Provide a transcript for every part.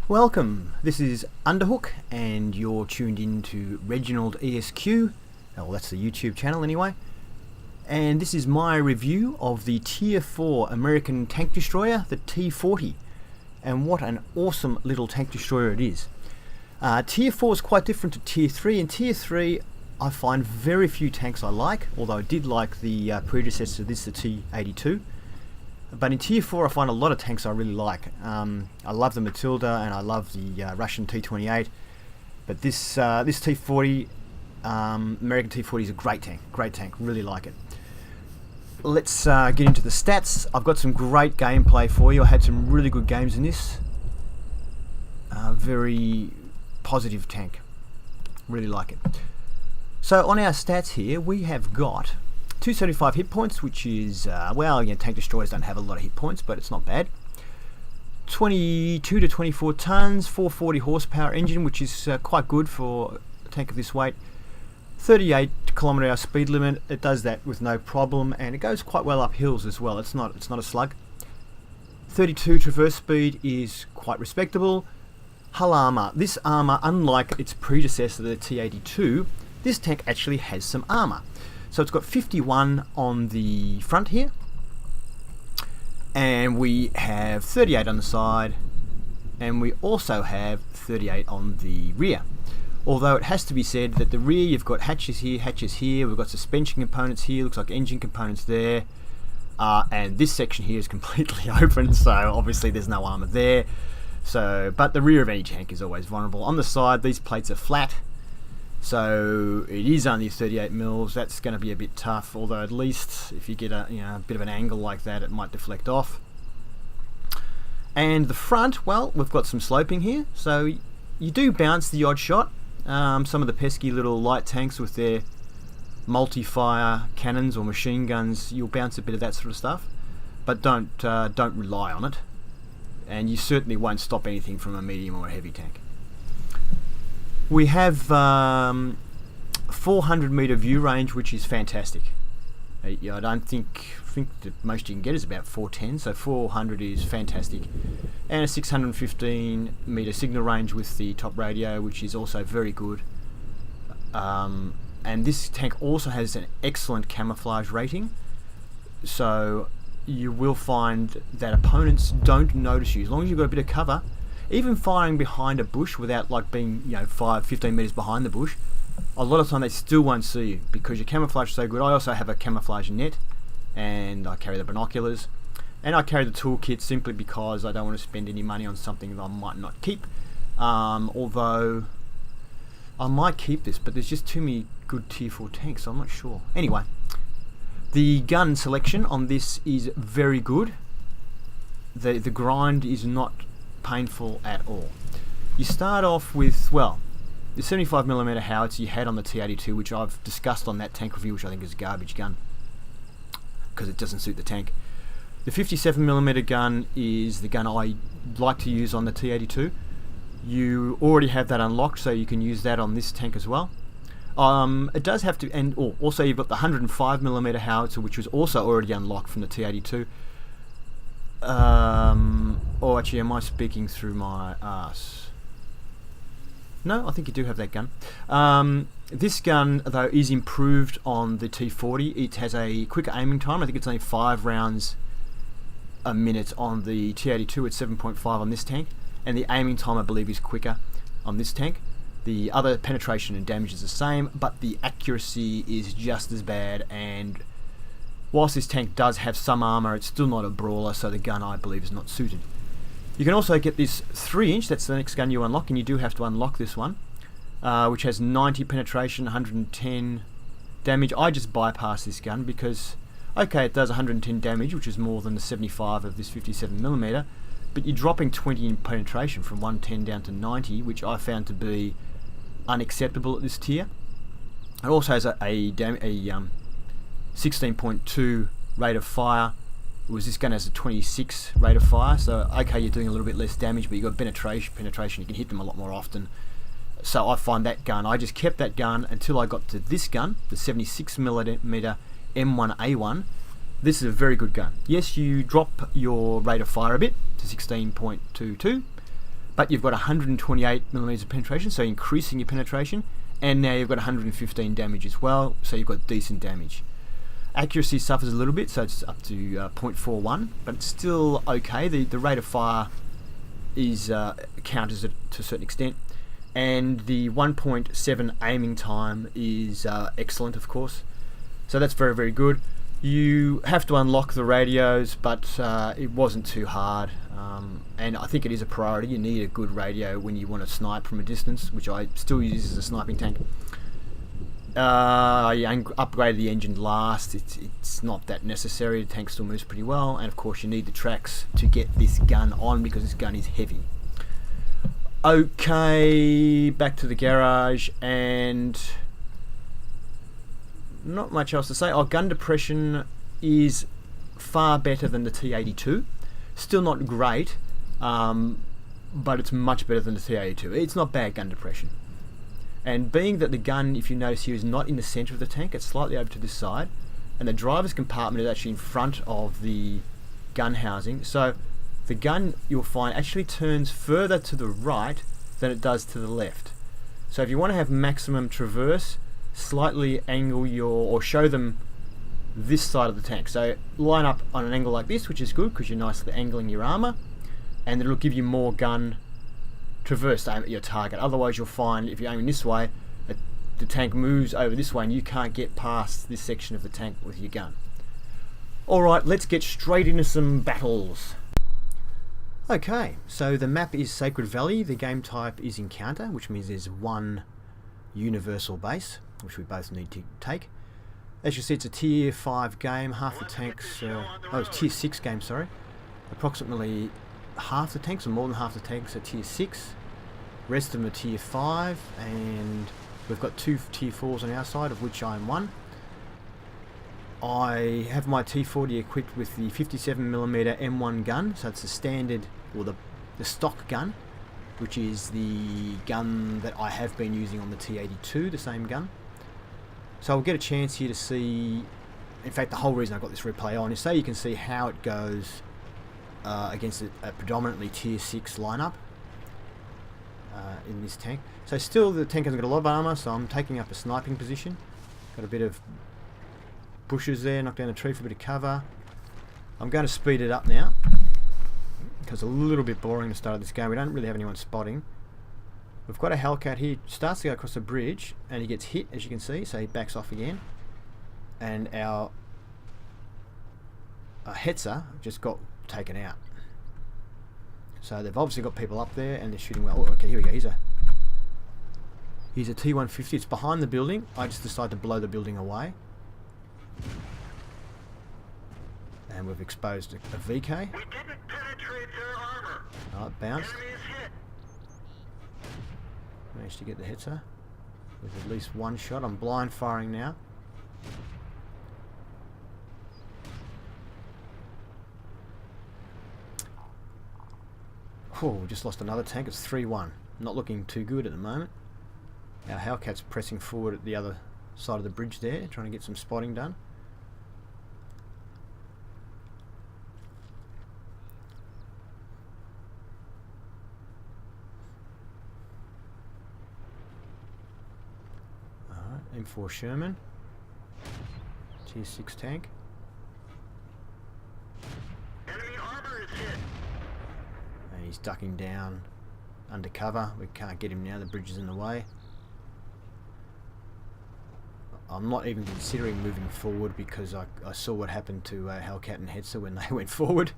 Welcome, this is Underhook and you're tuned in to ReginaldESQ, well that's the YouTube channel anyway, and this is my review of the Tier 4 American tank destroyer, the T40, and what an awesome little tank destroyer it is. Tier 4 is quite different to Tier 3. In Tier 3 I find very few tanks I like, although I did like the predecessor to this, the T82. But in Tier 4 I find a lot of tanks I really like. I love the Matilda and I love the Russian T28. But this T40, American T40 is a great tank, really like it. Let's get into the stats. I've got some great gameplay for you. I had some really good games in this. Very positive tank, really like it. So on our stats here we have got 275 hit points, which is, well, tank destroyers don't have a lot of hit points, but it's not bad. 22 to 24 tons, 440 horsepower engine, which is quite good for a tank of this weight. 38 km/h speed limit, it does that with no problem, and it goes quite well up hills as well. It's not a slug. 32 traverse speed is quite respectable. Hull armor. This armor, unlike its predecessor, the T82, this tank actually has some armor. So it's got 51 on the front here, and we have 38 on the side, and we also have 38 on the rear. Although it has to be said that the rear, you've got hatches here, we've got suspension components here, looks like engine components there, and this section here is completely open, so obviously there's no armor there. So, but the rear of any tank is always vulnerable. On the side, these plates are flat, so it is only 38 mils. That's going to be a bit tough, although at least if you get a bit of an angle like that, it might deflect off. And the front, well, we've got some sloping here, so you do bounce the odd shot. Some of the pesky little light tanks with their multi-fire cannons or machine guns, you'll bounce a bit of that sort of stuff, but don't rely on it, and you certainly won't stop anything from a medium or a heavy tank. We have 400 meter view range, which is fantastic. I don't think the most you can get is about 410, so 400 is fantastic. And a 615 meter signal range with the top radio, which is also very good. And this tank also has an excellent camouflage rating, so you will find that opponents don't notice you as long as you've got a bit of cover. Even firing behind a bush without being 15 meters behind the bush, a lot of time they still won't see you because your camouflage is so good. I also have a camouflage net, and I carry the binoculars, and I carry the toolkit simply because I don't want to spend any money on something that I might not keep. Although I might keep this, but there's just too many good Tier 4 tanks, so I'm not sure. Anyway, the gun selection on this is very good. The grind is not painful at all. You start off with, well, the 75mm howitzer you had on the T82, which I've discussed on that tank review, which I think is a garbage gun because it doesn't suit the tank. The 57mm gun is the gun I like to use on the T82. You already have that unlocked, so you can use that on this tank as well. It does have to, and also you've got the 105mm howitzer, which was also already unlocked from the T82. Or actually, am I speaking through my arse? No, I think you do have that gun. This gun, though, is improved on the T40. It has a quicker aiming time. I think it's only 5 rounds a minute on the T82. It's 7.5 on this tank. And the aiming time, I believe, is quicker on this tank. The other penetration and damage is the same, but the accuracy is just as bad, and whilst this tank does have some armor, it's still not a brawler, so the gun, I believe, is not suited. You can also get this 3-inch, that's the next gun you unlock, and you do have to unlock this one, which has 90 penetration, 110 damage. I just bypass this gun because, okay, it does 110 damage, which is more than the 75 of this 57mm, but you're dropping 20 in penetration from 110 down to 90, which I found to be unacceptable at this tier. It also has a 16.2 rate of fire, whereas this gun has a 26 rate of fire, so okay, you're doing a little bit less damage, but you've got penetration, you can hit them a lot more often. So I find that gun, I just kept that gun until I got to this gun, the 76mm M1A1. This is a very good gun. Yes, you drop your rate of fire a bit to 16.22, but you've got 128 millimeters of penetration, so increasing your penetration, and now you've got 115 damage as well, so you've got decent damage. Accuracy suffers a little bit, so it's up to 0.41, but it's still okay. The rate of fire is counters it to a certain extent, and the 1.7 aiming time is excellent, of course. So that's very, very good. You have to unlock the radios, but it wasn't too hard, and I think it is a priority. You need a good radio when you want to snipe from a distance, which I still use as a sniping tank. I upgraded the engine last. It's not that necessary. The tank still moves pretty well, and of course you need the tracks to get this gun on, because this gun is heavy. Okay, back to the garage, and not much else to say. Gun depression is far better than the T82. Still not great, but it's much better than the T82. It's not bad gun depression. And being that the gun, if you notice here, is not in the center of the tank, it's slightly over to this side, and the driver's compartment is actually in front of the gun housing, so the gun, you'll find, actually turns further to the right than it does to the left. So if you want to have maximum traverse, slightly angle or show them this side of the tank. So line up on an angle like this, which is good because you're nicely angling your armor, and it'll give you more gun traverse to aim at your target. Otherwise you'll find if you're aiming this way, the tank moves over this way and you can't get past this section of the tank with your gun. Alright, let's get straight into some battles. Okay, so the map is Sacred Valley. The game type is Encounter, which means there's one universal base, which we both need to take. As you see, it's a tier 5 game. Half the tanks, it's tier 6 game, sorry. Approximately half the tanks, or more than half the tanks, are tier 6. Rest of them are tier 5, and we've got 2 tier 4s on our side, of which I'm one. I have my T40 equipped with the 57mm M1 gun, so it's the standard, or the stock gun, which is the gun that I have been using on the T82, the same gun. So I'll get a chance here to see, in fact the whole reason I got this replay on is so you can see how it goes against a predominantly tier 6 lineup in this tank. So still the tank hasn't got a lot of armor, so I'm taking up a sniping position. Got a bit of bushes there, knock down a tree for a bit of cover. I'm going to speed it up now because it's a little bit boring to start this game. We don't really have anyone spotting. We've got a Hellcat here, starts to go across the bridge and he gets hit, as you can see, so he backs off again, and our Hetzer just got taken out. So they've obviously got people up there and they're shooting well. Oh, okay, here we go. Here's a T150. It's behind the building. I just decided to blow the building away. And we've exposed a VK. We didn't penetrate their armor. Oh, it bounced. Enemies hit. Managed to get the Hetzer with at least one shot. I'm blind firing now. Oh, we just lost another tank. It's 3-1. Not looking too good at the moment. Our Hellcat's pressing forward at the other side of the bridge there, trying to get some spotting done. Alright, M4 Sherman. Tier 6 tank. Enemy armor is hit. And he's ducking down under cover. We can't get him now, the bridge is in the way. I'm not even considering moving forward because I saw what happened to Hellcat and Hetzer when they went forward.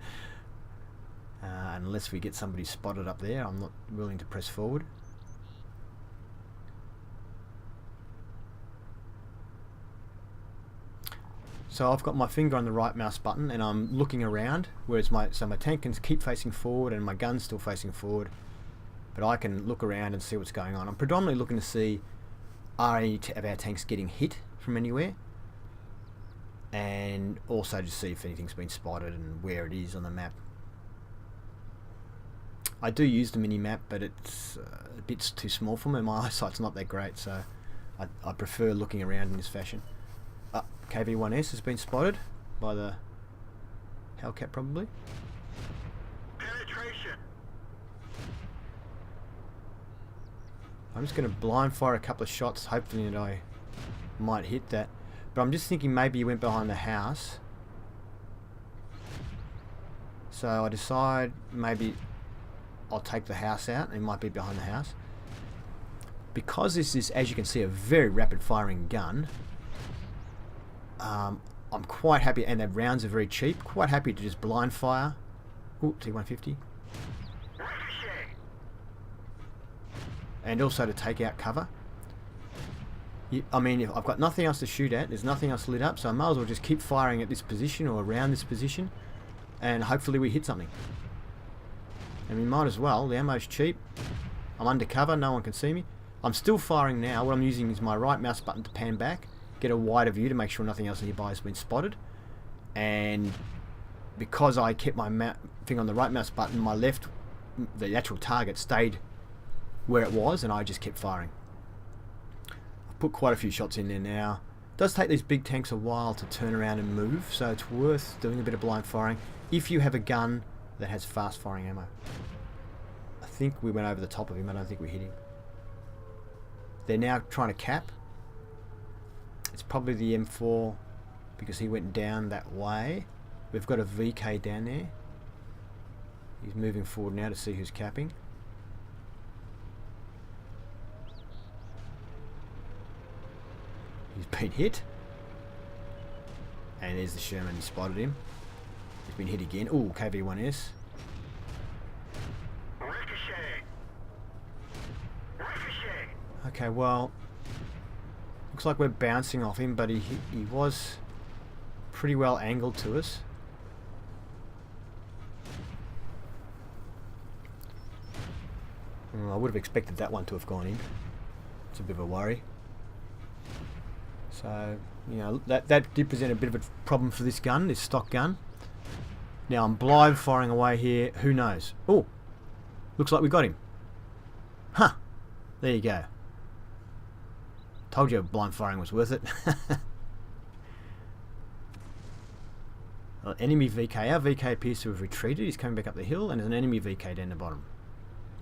Unless we get somebody spotted up there, I'm not willing to press forward. So I've got my finger on the right mouse button and I'm looking around, whereas my tank can keep facing forward and my gun's still facing forward, but I can look around and see what's going on. I'm predominantly looking to see, are any of our tanks getting hit from anywhere, and also to see if anything's been spotted and where it is on the map. I do use the mini map, but it's a bit too small for me. My eyesight's not that great, so I prefer looking around in this fashion. KV-1S has been spotted by the Hellcat probably. Penetration. I'm just going to blind fire a couple of shots, hoping that I might hit that. But I'm just thinking maybe he went behind the house. So I decide maybe I'll take the house out. It might be behind the house. Because this is, as you can see, a very rapid firing gun, I'm quite happy, and the rounds are very cheap, quite happy to just blind fire. Ooh, T150. And also to take out cover. I mean, if I've got nothing else to shoot at, there's nothing else lit up, so I might as well just keep firing at this position or around this position, and hopefully we hit something. And we might as well, the ammo's cheap, I'm undercover, no one can see me. I'm still firing now. What I'm using is my right mouse button to pan back, get a wider view to make sure nothing else nearby has been spotted. And because I kept my finger on the right mouse button, my left, the actual target, stayed where it was, and I just kept firing. I've put quite a few shots in there now. It does take these big tanks a while to turn around and move, so it's worth doing a bit of blind firing if you have a gun that has fast firing ammo. I think we went over the top of him. I don't think we hit him. They're now trying to cap. It's probably the M4 because he went down that way. We've got a VK down there. He's moving forward now to see who's capping. He's been hit. And there's the Sherman, he spotted him. He's been hit again. Ooh, KV-1S. Okay, well, looks like we're bouncing off him, but he was pretty well angled to us. I would have expected that one to have gone in. It's a bit of a worry. So, you know, that did present a bit of a problem for this gun, this stock gun. Now I'm blind firing away here. Who knows? Oh, looks like we got him. Huh. There you go. Told you blind firing was worth it. Well, enemy VK. Our VK appears to have retreated. He's coming back up the hill, and there's an enemy VK down the bottom.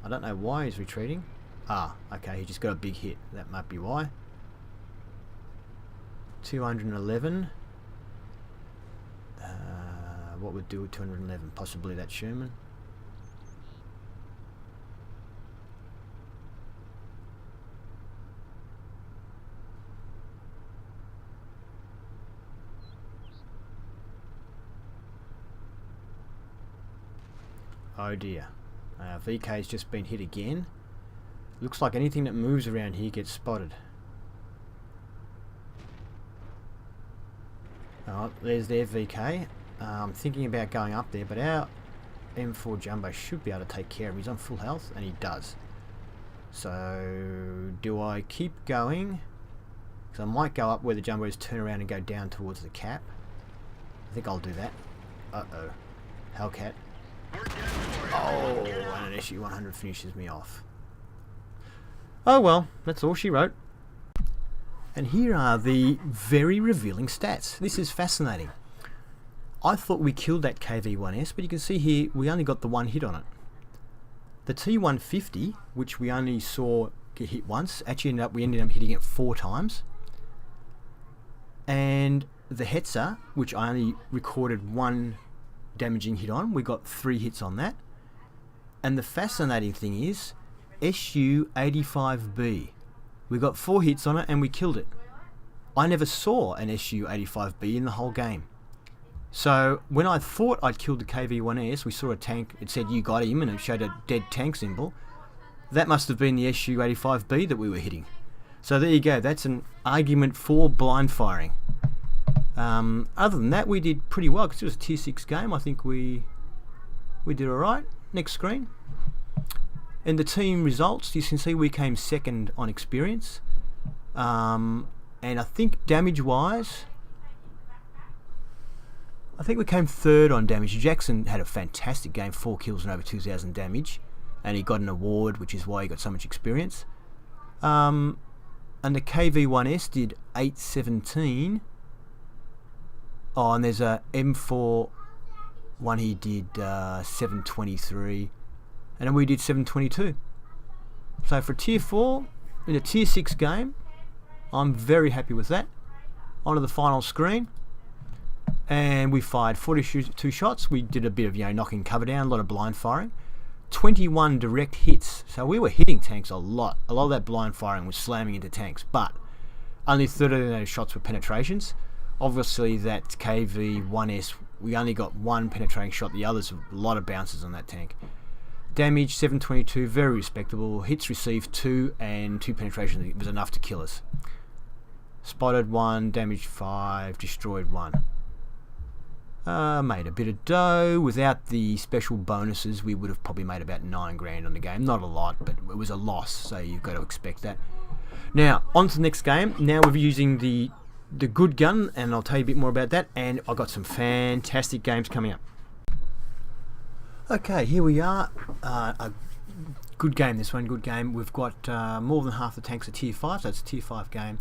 I don't know why he's retreating. Ah, okay, he just got a big hit. That might be why. 211. What would do with 211? Possibly that Sherman. Oh dear. VK's just been hit again. Looks like anything that moves around here gets spotted. Oh, there's their VK. I'm thinking about going up there, but our M4 Jumbo should be able to take care of him. He's on full health, and he does. So, do I keep going? Because I might go up where the Jumbos turn around and go down towards the cap. I think I'll do that. Uh-oh. Hellcat. Oh, and an SU-100 finishes me off. Oh well, that's all she wrote. And here are the very revealing stats. This is fascinating. I thought we killed that KV-1S, but you can see here we only got the one hit on it. The T150, which we only saw get hit once, actually we ended up hitting it 4 times. And the Hetzer, which I only recorded 1 damaging hit on, we got 3 hits on that. And the fascinating thing is SU-85B. We got 4 hits on it and we killed it. I never saw an SU-85B in the whole game. So when I thought I'd killed the KV-1S, we saw a tank, it said you got him and it showed a dead tank symbol. That must have been the SU-85B that we were hitting. So there you go, that's an argument for blind firing. Other than that, we did pretty well because it was a tier 6 game. I think we did alright. Next screen. In the team results, you can see we came second on experience. And I think damage wise, I think we came third on damage. Jackson had a fantastic game, 4 kills and over 2,000 damage. And he got an award, which is why he got so much experience. And the KV-1S did 817. Oh, and there's a M4 one he did 723. And then we did 722. So for tier 4, in a tier 6 game. I'm very happy with that. Onto the final screen. And we fired 42 shots. We did a bit of, knocking cover down, a lot of blind firing. 21 direct hits. So we were hitting tanks a lot. A lot of that blind firing was slamming into tanks, but only 13 of those shots were penetrations. Obviously that KV-1S, we only got one penetrating shot. The others, a lot of bounces on that tank. Damage 722, very respectable. Hits received 2 and 2 penetrations. It was enough to kill us. Spotted 1, damaged 5, destroyed 1. Made a bit of dough. Without the special bonuses, we would have probably made about 9 grand on the game. Not a lot, but it was a loss, so you've got to expect that. Now, on to the next game. Now we're using the good gun, and I'll tell you a bit more about that. And I've got some fantastic games coming up. Okay, here we are. A good game, this one, good game. We've got more than half the tanks are tier 5, so it's a tier 5 game.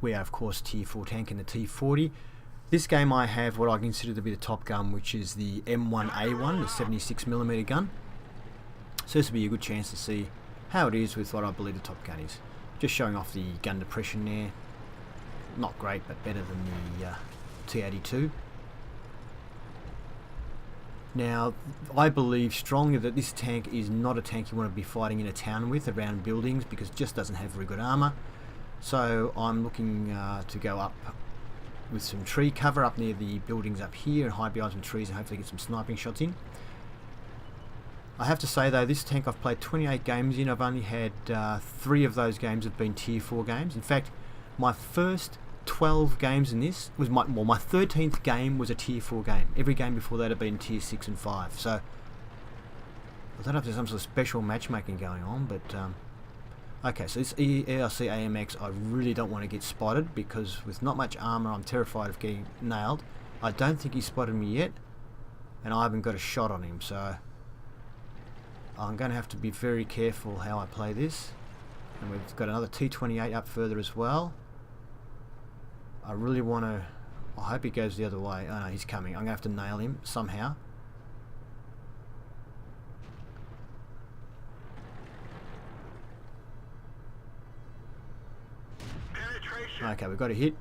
We are, of course, tier 4 tank in the T40. This game I have what I consider to be the top gun, which is the M1A1, the 76mm gun. So this will be a good chance to see how it is with what I believe the top gun is. Just showing off the gun depression there. Not great, but better than the T82. Now, I believe strongly that this tank is not a tank you want to be fighting in a town with, around buildings, because it just doesn't have very good armour. So I'm looking to go up with some tree cover up near the buildings up here and hide behind some trees and hopefully get some sniping shots in. I have to say though, this tank I've played 28 games in. I've only had 3 of those games have been tier 4 games. In fact, my first 12 games in this was my 13th game was a tier 4 game. Every game before that had been tier 6 and 5. So I don't know if there's some sort of special matchmaking going on, but okay, so this ERC AMX, I really don't want to get spotted because with not much armour I'm terrified of getting nailed. I don't think he spotted me yet, and I haven't got a shot on him, so I'm going to have to be very careful how I play this. And we've got another T28 up further as well. I really want to, I hope he goes the other way. Oh no, he's coming. I'm going to have to nail him somehow. Okay, we've got a hit.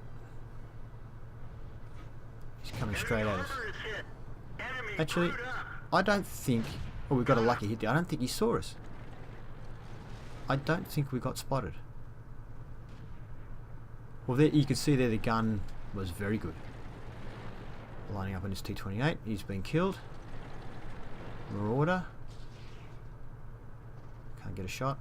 He's coming straight at us. Actually, I don't think... Oh, we've got a lucky hit there. I don't think he saw us. I don't think we got spotted. Well, there you can see there the gun was very good. Lining up on his T28. He's been killed. Marauder. Can't get a shot.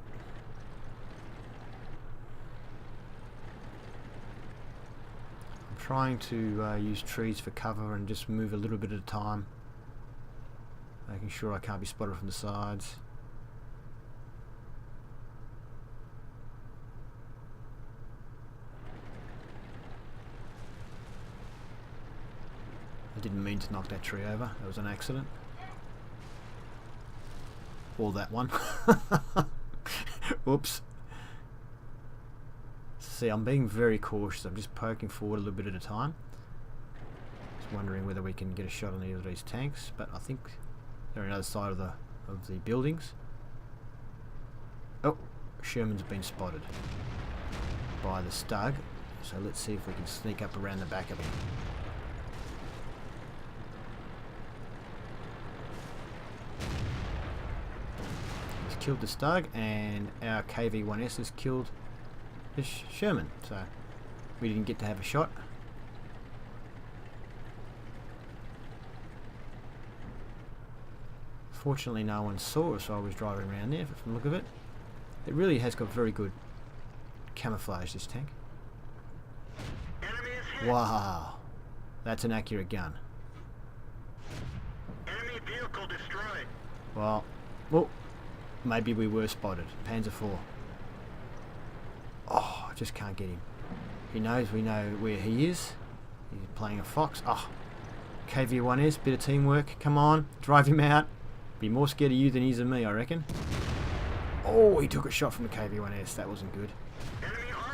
Trying to use trees for cover and just move a little bit at a time, making sure I can't be spotted from the sides. I didn't mean to knock that tree over, that was an accident. Or that one. Oops. See, I'm being very cautious. I'm just poking forward a little bit at a time. Just wondering whether we can get a shot on either of these tanks, but I think they're on the other side of the buildings. Oh, Sherman's been spotted by the Stug, so let's see if we can sneak up around the back of him. He's killed the Stug, and our KV-1S has killed Sherman, so we didn't get to have a shot. Fortunately no one saw us while I was driving around there from the look of it. It really has got very good camouflage, this tank. Wow, that's an accurate gun. Enemy vehicle destroyed. Well, maybe we were spotted. Panzer IV. Oh, I just can't get him. He knows we know where he is. He's playing a fox. Oh, KV-1S, bit of teamwork. Come on, drive him out. Be more scared of you than he is of me, I reckon. Oh, he took a shot from the KV-1S. That wasn't good.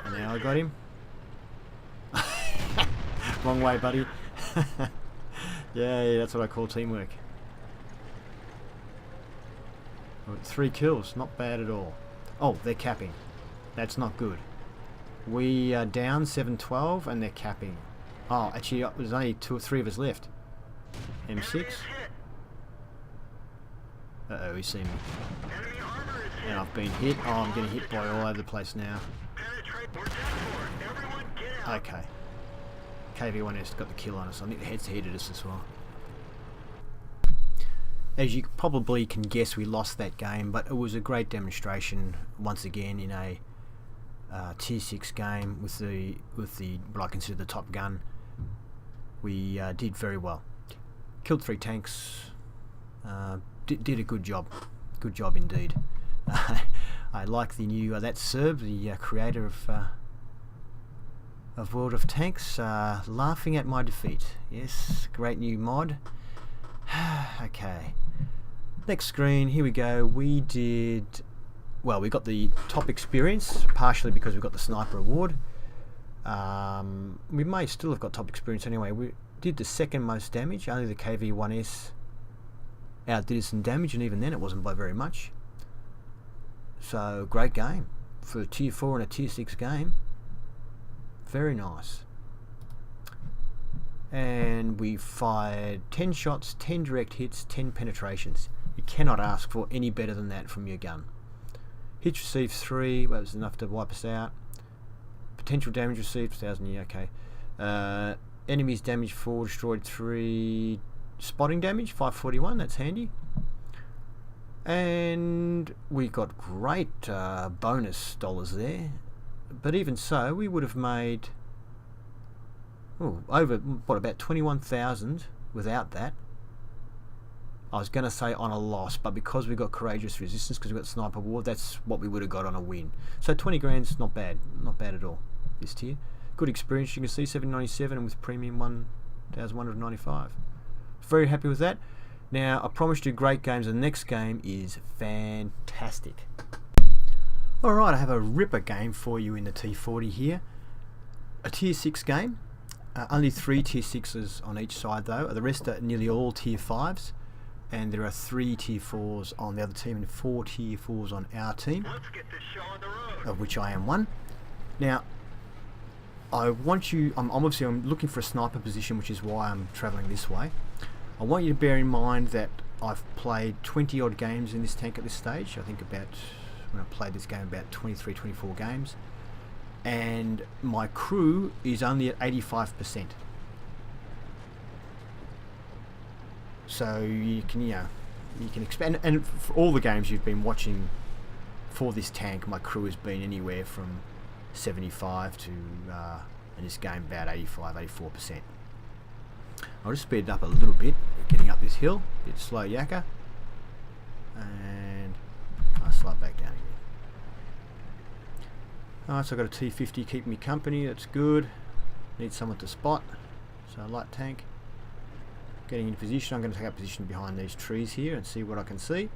And now I got him. Wrong way, buddy. Yeah, that's what I call teamwork. 3 kills, not bad at all. Oh, they're capping. That's not good. We are down 712 and they're capping. Oh, actually, there's only 2 or 3 of us left. M6. Uh-oh, he's seen me. And I've been hit. Oh, I'm getting hit by all over the place now. Okay. KV1S got the kill on us. I think the head's heated us as well. As you probably can guess, we lost that game, but it was a great demonstration once again in a tier 6 game with the what I consider the top gun. We did very well. Killed 3 tanks. Did a good job. Good job indeed. I like the new that's Serb, the creator of World of Tanks, laughing at my defeat. Yes, great new mod. Okay. Next screen, here we go. We got the top experience, partially because we got the sniper award. We may still have got top experience anyway. We did the second most damage, only the KV1S outdid us in damage, and even then it wasn't by very much. So, great game. For a tier 4 and a tier 6 game. Very nice. And we fired 10 shots, 10 direct hits, 10 penetrations. You cannot ask for any better than that from your gun. Hits received 3, that was enough to wipe us out. Potential damage received, 1,000, yeah, okay. Enemies damaged 4, destroyed 3. Spotting damage, 541, that's handy. And we got great bonus dollars there. But even so, we would have made over, about 21,000 without that. I was going to say on a loss, but because we got Courageous Resistance, because we got Sniper Award, that's what we would have got on a win. So 20 grand's not bad. Not bad at all, this tier. Good experience, you can see 797 and with Premium 1,195. Very happy with that. Now, I promised you great games. The next game is fantastic. Alright, I have a ripper game for you in the T40 here. A tier 6 game. Only 3 tier 6s on each side though. The rest are nearly all tier 5s. And there are 3 tier 4s on the other team and 4 tier 4s on our team. Let's get this show on the road. Of which I am one. Now, I'm looking for a sniper position, which is why I'm travelling this way. I want you to bear in mind that I've played 20 odd games in this tank at this stage. I think when I played this game about 23, 24 games. And my crew is only at 85%. So you can expand, and for all the games you've been watching for this tank, my crew has been anywhere from 75 to, in this game, about 85, 84%. I'll just speed it up a little bit, getting up this hill, bit slow yakka, and I'll slide back down again. Alright, so I've got a T40 keeping me company, that's good. Need someone to spot, so light tank. Getting into position, I'm going to take up position behind these trees here and see what I can see.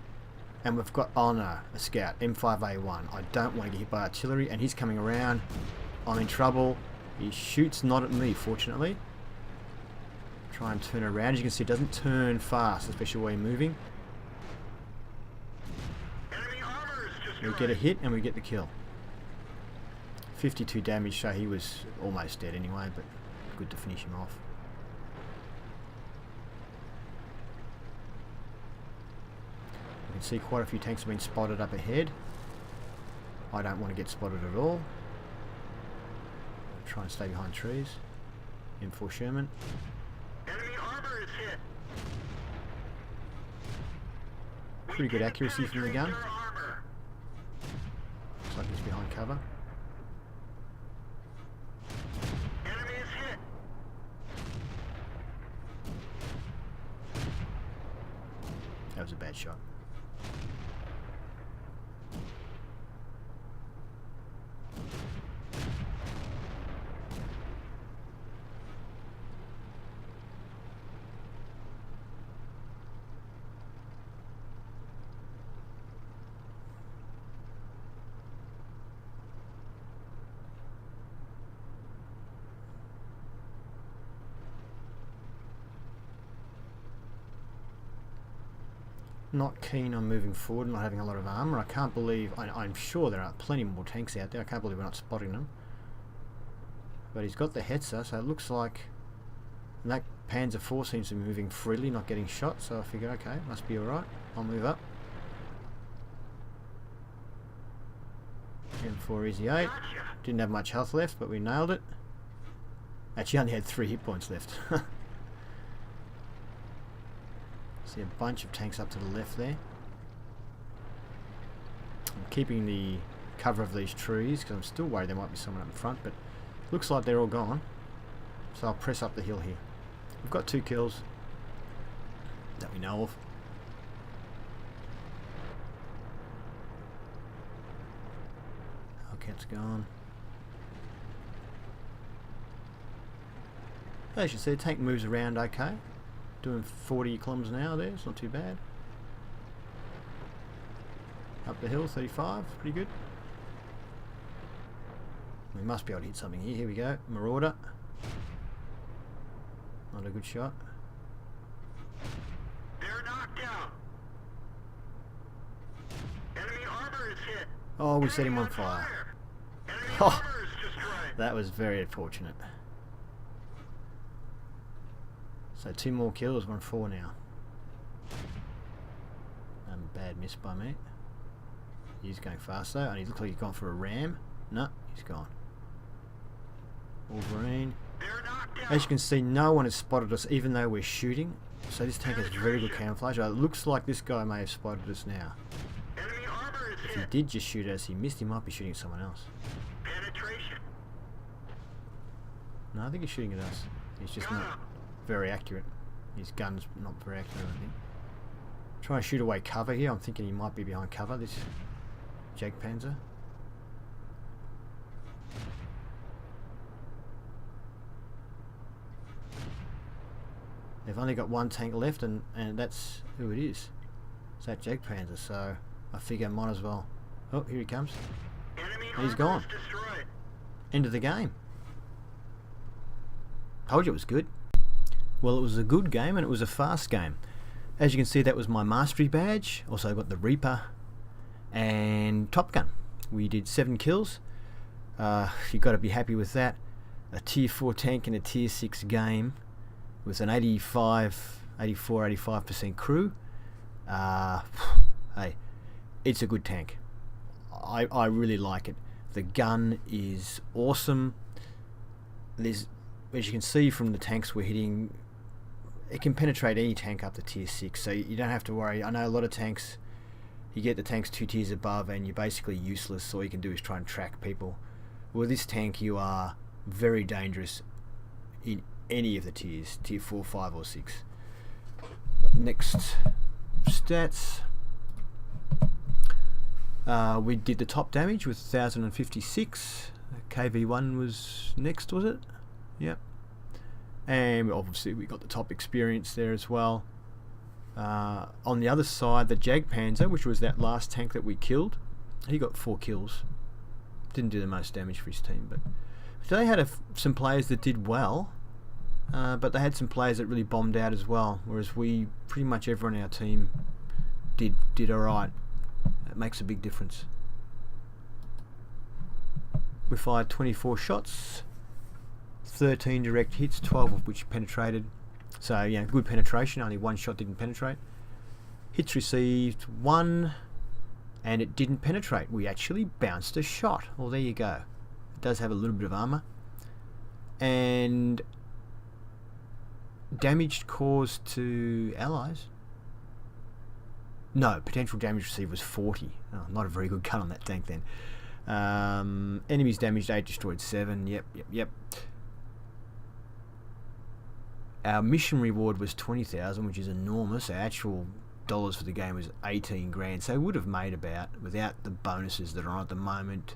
And we've got, oh no, a scout, M5A1. I don't want to get hit by artillery, and he's coming around. I'm in trouble. He shoots not at me, fortunately. Try and turn around. As you can see, it doesn't turn fast, especially when you're moving. Enemy armor is We destroyed. get a hit and we get the kill. 52 damage, so he was almost dead anyway, but good to finish him off. You can see quite a few tanks have been spotted up ahead. I don't want to get spotted at all. I'll try and stay behind trees. M4 Sherman. Enemy armor is hit. Pretty good accuracy from the gun. Their armor. Looks like he's behind cover. Enemy is hit. That was a bad shot. not keen on moving forward, not having a lot of armour. I can't believe, I'm sure there are plenty more tanks out there. I can't believe we're not spotting them. But he's got the Hetzer, so it looks like that Panzer IV seems to be moving freely, not getting shot, so I figured, okay, must be alright. I'll move up. M4 Easy 8. Didn't have much health left, but we nailed it. Actually, only had 3 hit points left. See a bunch of tanks up to the left there. I'm keeping the cover of these trees because I'm still worried there might be someone up in front, but looks like they're all gone. So I'll press up the hill here. We've got 2 kills that we know of. Hellcat's gone. As you see, the tank moves around okay. Doing 40 kilometers an hour there, it's not too bad. Up the hill, 35, pretty good. We must be able to hit something here. Here we go, Marauder. Not a good shot. They're knocked out. Enemy armor is hit. Oh, we set him on fire. Enemy Oh. armor is destroyed. That was very unfortunate. So 2 more kills, we're on 4 now. Bad miss by me. He's going fast though, and he looks like he's gone for a ram. No, he's gone. Wolverine. They're knocked out. As you can see, no one has spotted us even though we're shooting. So this tank has very good camouflage. It looks like this guy may have spotted us now. Enemy armor is If he hit. did just shoot at us, he missed, he might be shooting at someone else. Penetration. No, I think he's shooting at us. He's just Gun not up. very accurate. His gun's not very accurate, I think. Try and shoot away cover here. I'm thinking he might be behind cover, this Jagdpanzer. They've only got 1 tank left, and that's who it is. It's that Jagdpanzer, so I figure I might as well. Oh, here he comes. Enemy He's armor gone. is destroyed. End of the game. Told you it was good. Well, it was a good game and it was a fast game. As you can see, that was my mastery badge. Also got the Reaper and Top Gun. We did 7 kills. You've got to be happy with that. A tier 4 tank in a tier 6 game with an 85% crew. Hey, it's a good tank. I really like it. The gun is awesome. There's, as you can see from the tanks we're hitting, it can penetrate any tank up to tier 6, so you don't have to worry. I know a lot of tanks, you get the tanks 2 tiers above and you're basically useless. All you can do is try and track people. With this tank you are very dangerous in any of the tiers, tier 4, 5 or 6. Next stats. We did the top damage with 1056. KV1 was next, was it? Yep. And obviously we got the top experience there as well. On the other side, the Jagdpanzer, which was that last tank that we killed, he got 4 kills. Didn't do the most damage for his team, but they had some players that did well, but they had some players that really bombed out as well, whereas we, pretty much everyone in our team did alright. It makes a big difference. We fired 24 shots, 13 direct hits, 12 of which penetrated. So yeah, good penetration, only 1 shot didn't penetrate. Hits received 1, and it didn't penetrate. We actually bounced a shot. Well, there you go. It does have a little bit of armor. And damage caused to allies. No, potential damage received was 40. Oh, not a very good gun on that tank then. Enemies damaged 8, destroyed 7. Yep. Our mission reward was 20,000, which is enormous. Our actual dollars for the game was 18 grand, so we would have made about, without the bonuses that are on at the moment,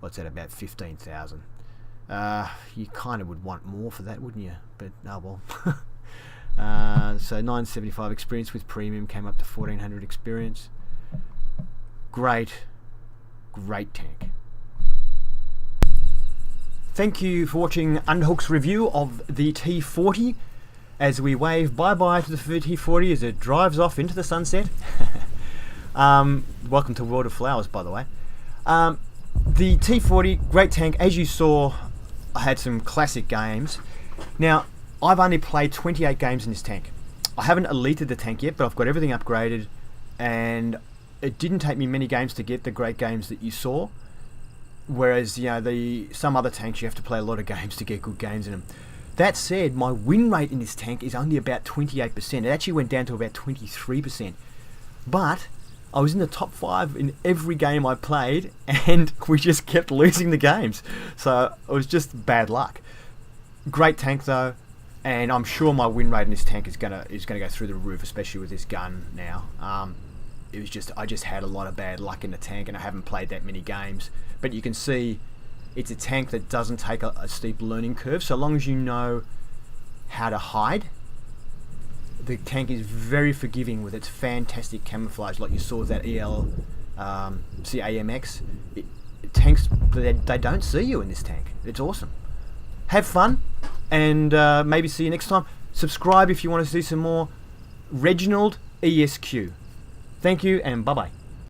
what's that, about 15,000. You kind of would want more for that, wouldn't you? But oh well. So 975 experience with premium came up to 1400 experience. Great tank. Thank you for watching Underhook's review of the T40. as we wave bye-bye to the T40 as it drives off into the sunset. Welcome to World of Flowers, by the way. The T40, great tank. As you saw, I had some classic games. Now, I've only played 28 games in this tank. I haven't elited the tank yet, but I've got everything upgraded, and it didn't take me many games to get the great games that you saw. Whereas, you know, some other tanks you have to play a lot of games to get good games in them. That said, my win rate in this tank is only about 28%. It actually went down to about 23%. But I was in the top 5 in every game I played, and we just kept losing the games. So it was just bad luck. Great tank though, and I'm sure my win rate in this tank is gonna go through the roof, especially with this gun now. I just had a lot of bad luck in the tank, and I haven't played that many games. But you can see it's a tank that doesn't take a steep learning curve. So long as you know how to hide, the tank is very forgiving with its fantastic camouflage, like you saw with that AMX. Tanks, they don't see you in this tank. It's awesome. Have fun, and maybe see you next time. Subscribe if you want to see some more ReginaldESQ. Thank you, and bye-bye.